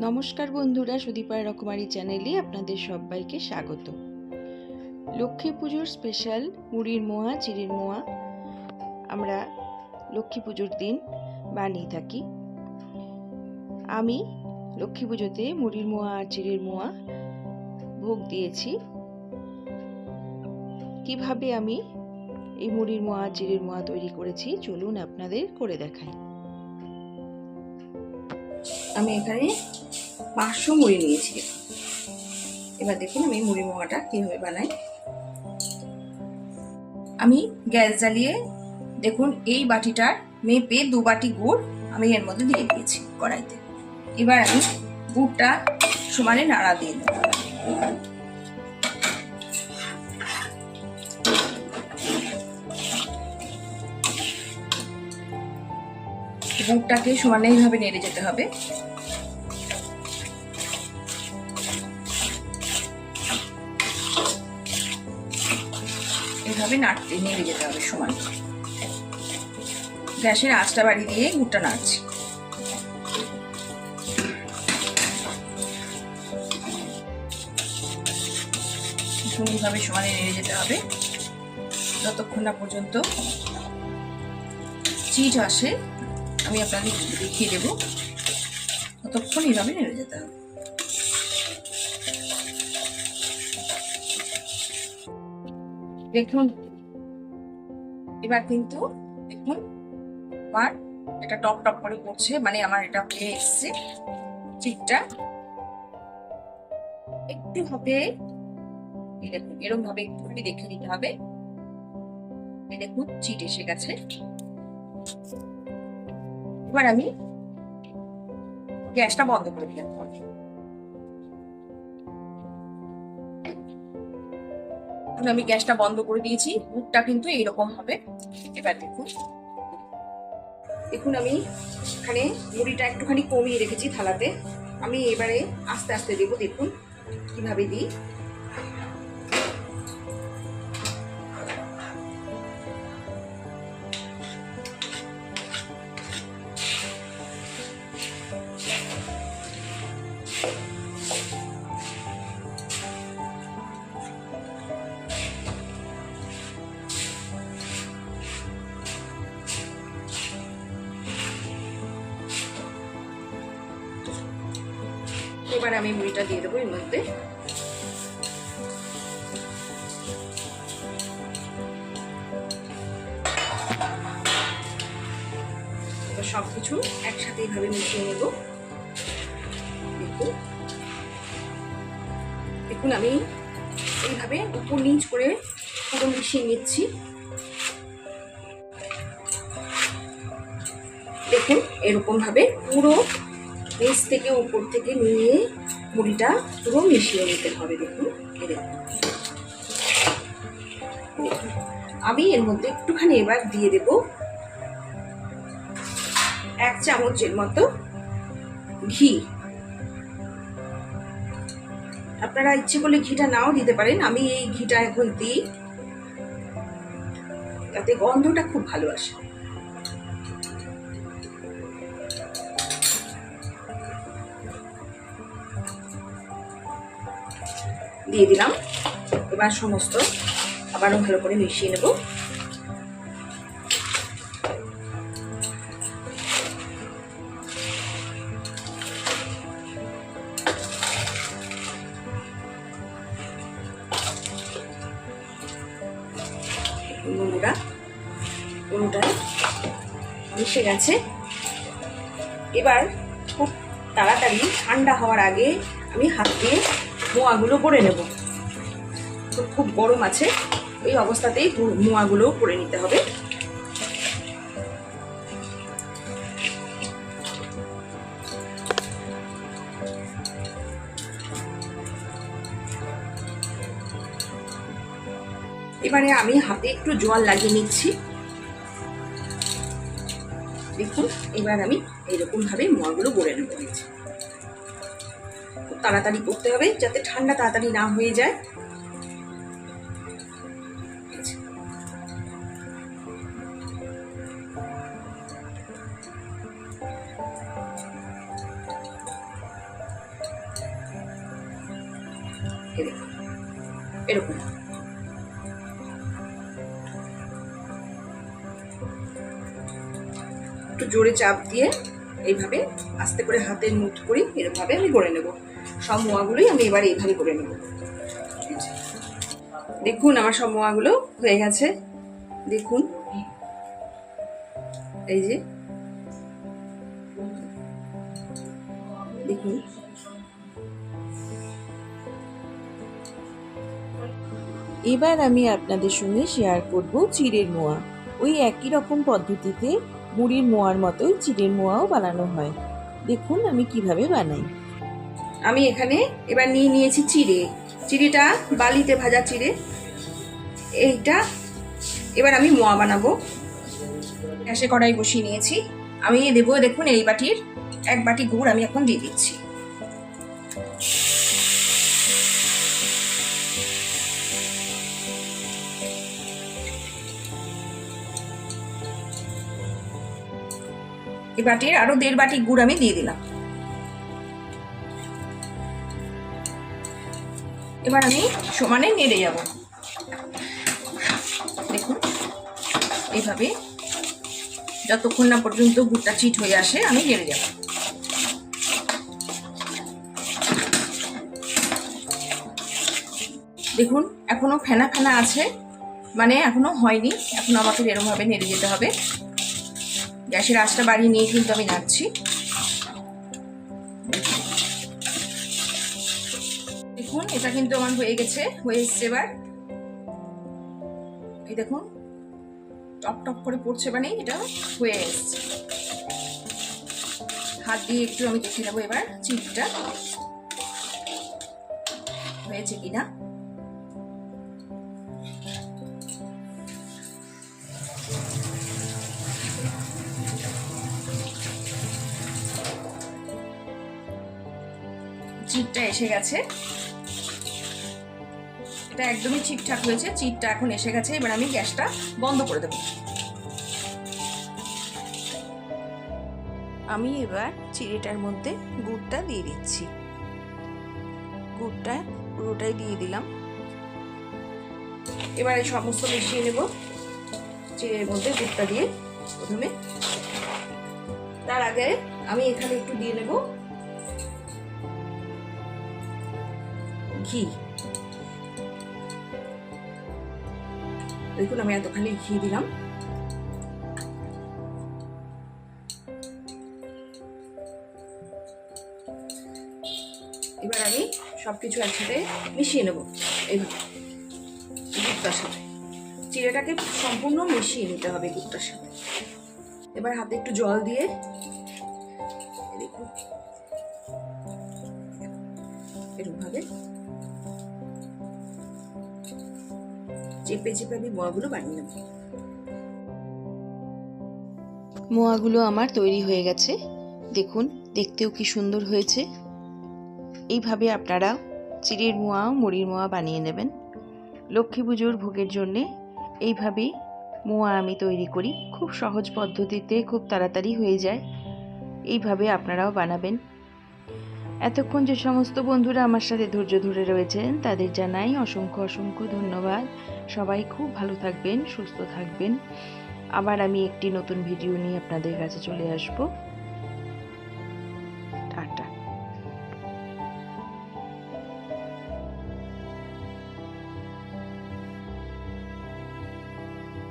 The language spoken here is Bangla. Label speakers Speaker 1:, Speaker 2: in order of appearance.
Speaker 1: নমস্কার বন্ধুরা, সুদীপার রকমারি চ্যানেলে আপনাদের সবাইকে স্বাগত। লক্ষ্মী পুজোর স্পেশাল মুড়ির মোয়া, চিড়ের মোয়া আমরা লক্ষ্মী পুজোর দিন বানিয়ে থাকি। আমি লক্ষ্মী পুজোতে মুড়ির মোয়া আর চিড়ের মোয়া ভোগ দিয়েছি। কিভাবে আমি এই মুড়ির মোয়া চিড়ের মোয়া তৈরি করেছি চলুন আপনাদের করে দেখাই। আমি এখানে 500 মুড়ি নিয়েছি। এবার দেখুন আমি মুড়ি মোয়াটা কিভাবে বানাই। আমি গ্যাস জ্বালিয়ে দেখুন এই বাটিটার মেপে 2 বাটি গুড় আমি এর মধ্যে দিয়ে দিয়েছি কড়াইতে। এবার আমি গুড়টা সমানে নাড়া দিয়ে দেব। গুড়টাকে সমানে এইভাবে নেড়ে যেতে হবে। এইভাবে নেড়ে যেতে হবে সমান। গ্যাসের আঁচটা বাড়িয়ে দিয়ে গুড়টা নাড়ছি। সুন্দরভাবে সমানে নেড়ে যেতে হবে যতক্ষণ না পর্যন্ত চিট আসে। আমি আপনাদের দেখিয়ে দেবো, ততক্ষণ এইভাবে নেড়ে যেতে হবে। দেখুন এবার কিন্তু দেখুন আমার এটা টপ টপ করে পড়ছে, মানে আমার এটা হয়ে এসছে। চিটটা একটু হবে, দেখুন এরকম ভাবে একটুখানি দেখে নিতে হবে। এই দেখুন চিট এসে গেছে। এবার আমি গ্যাসটা বন্ধ করে দিলাম। আমি গ্যাসটা বন্ধ করে দিয়েছি। গুড়টা কিন্তু এইরকম হবে। এবার দেখুন আমি এখানে মুড়িটা একটুখানি কমিয়ে রেখেছি থালাতে। আমি এবারে আস্তে আস্তে দেবো। দেখুন কিভাবে দিই। এবার আমি মুড়িটা দিয়ে দেবো এর মধ্যে। সবকিছু একসাথে এইভাবে মিশিয়ে নেব। দেখুন আমি এইভাবে উপর নিচ করে পুরো মিশিয়ে নিচ্ছি। দেখুন এরকম ভাবে পুরো নিচ থেকে উপর থেকে নিয়ে মুড়িটা পুরো মিশিয়ে নিতে হবে। দেখুন আমি এর মধ্যে একটুখানি এবার দিয়ে দেব 1 চামচের মতো ঘি। আপনারা ইচ্ছে করলে ঘিটা নাও দিতে পারেন। আমি এই ঘিটা এখন দিই, তাতে গন্ধটা খুব ভালো আসে। দিয়ে দিলাম। এবার সমস্ত আবারও ভালো করে মিশিয়ে নেব। কোনোটা মিশে গেছে। এবার খুব তাড়াতাড়ি ঠান্ডা হওয়ার আগে আমি হাত দিয়ে মোয়াগুলো করে নেব। তো খুব গরম আছে, এই অবস্থাতেই মোয়াগুলো করে নিতে হবে। এবারে আমি হাতে একটু জল লাগিয়ে নিচ্ছি। দেখুন এবার আমি এইরকম ভাবে মোয়াগুলো গড়ে নেব। খুব তাড়াতাড়ি করতে হবে যাতে ঠান্ডা তাড়াতাড়ি না হয়ে যায়। এরকম একটু জোরে চাপ দিয়ে এইভাবে আস্তে করে হাতের মুঠ করি, এরকমভাবে আমি করে নেব। সব মোয়াগুলোই আমি এবার এইভাবে করে নেব। দেখুন আমার সব মোয়াগুলো হয়ে গেছে, দেখুন এই যে দেখুন।
Speaker 2: এবার আমি আপনাদের সঙ্গে শেয়ার করব চিড়ের মোয়া। ওই একই রকম পদ্ধতিতে মুড়ির মোয়ার মতোই চিড়ের মোয়াও বানানো হয়। দেখুন আমি কিভাবে বানাই।
Speaker 1: আমি এখানে এবার নিয়েছি চিড়েটা বালিতে ভাজা চিড়ে। এইটা এবার আমি মোয়া বানাবো। গ্যাসে কড়াই বসিয়ে নিয়েছি। আমি দেবো, দেখুন এই বাটির 1 বাটি গুড় আমি এখন দিয়ে দিচ্ছি। এই বাটির আরো 1.5 বাটি গুড় আমি দিয়ে দিলাম। এবার আমি সমানে নেড়ে যাব। দেখুন এইভাবে যতক্ষণ না পর্যন্ত গুড়টা চিট হয়ে আসে আমি নেড়ে যাব। দেখুন এখনো ফেনা ফেনা আছে, মানে এখনো হয়নি, এখনো আমাকে এরকম ভাবে নেড়ে যেতে হবে। গ্যাসের আঁচটা বাড়িয়ে নিয়ে কিন্তু আমি নাড়ছি। দেখুন এটা কিন্তু আমার হয়ে এসছে। এবার এই দেখুন টপ টপ করে পড়ছে, মানে এটা হয়ে এসছে। হাত দিয়ে একটু আমি দেখে নেবো এবার চিড়টা হয়েছে কিনা। চিড়টা এসে গেছে, এটা একদমই ঠিকঠাক হয়েছে। চিড়টা এখন এসে গেছে। এবার আমি গ্যাসটা বন্ধ করে দেব।
Speaker 2: আমি এবার চিড়েটার মধ্যে গুড়টা দিয়ে দিচ্ছি। গুড়টা পুরোটাই দিয়ে দিলাম।
Speaker 1: এবার এই সমস্ত মিশিয়ে নেব চিড়ের মধ্যে গুড়টা দিয়ে প্রথমে। তার আগে আমি এখানে একটু দিয়ে নেব ঘি। দেখুন আমি এতখানি ঘি দিলাম। এবার আমি সবকিছু একসাথে মিশিয়ে নেব এইভাবে গুড়টার সাথে। চিড়েটাকে সম্পূর্ণ মিশিয়ে নিতে হবে গুড়টার সাথে। এবার হাতে একটু জল দিয়ে দেখুন এরকম ভাবে চেপে চেপে আমি মোয়াগুলো বানিয়ে নেব।
Speaker 2: মোয়াগুলো আমার তৈরি হয়ে গেছে। দেখুন দেখতেও কি সুন্দর হয়েছে। এইভাবে আপনারা চিড়ের মোয়া মুড়ির মোয়া বানিয়ে নেবেন। লক্ষ্মী পুজোর ভোগের জন্যে এইভাবেই মোয়া আমি তৈরি করি। খুব সহজ পদ্ধতিতে খুব তাড়াতাড়ি হয়ে যায়। এইভাবে আপনারাও বানাবেন। এতক্ষণ যে সমস্ত বন্ধুরা আমার সাথে ধৈর্য ধরে রয়েছেন তাদের জানাই অসংখ্য অসংখ্য ধন্যবাদ। সবাই খুব ভালো থাকবেন, সুস্থ থাকবেন। আবার আমি একটি নতুন ভিডিও নিয়ে আপনাদের কাছে চলে আসব।